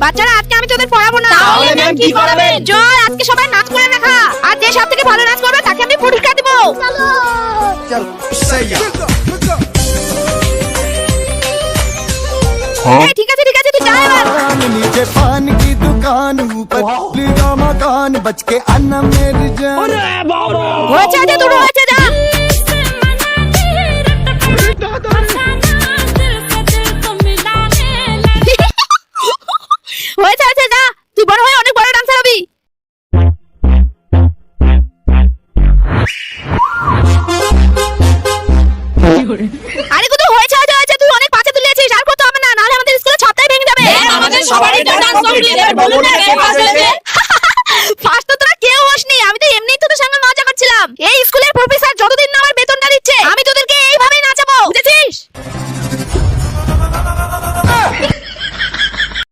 বাচ্চারা আজকে আমি তোদের পড়াবো না। তাহলে ম্যাম কি করাবেন? চল আজকে সবাই নাচ করে দেখা, আর যে সবথেকে ভালো নাচ করবে তাকে আমি পুরস্কার দেব। এই ঠিক আছে তুই যা এবার। नीचे पान की दुकान ऊपर का मकान बच के आना मेरी जान। হয়েছে যে দুটো হয়েছে, যা। হয়েছে যা, তুই বড় হয়ে অনেক বড় ডান্সার হবি। আরে গুদু হয়েছে, তুই অনেক পাছে তুলেছিস, আর করতে হবে না, নাহলে আমাদের স্কুলে ছাপটাই ভেঙে যাবে। আমাদের সবারই তো ডান্স কম্পিটিশন, বলুন না কে ফার্স্ট হয়েছে।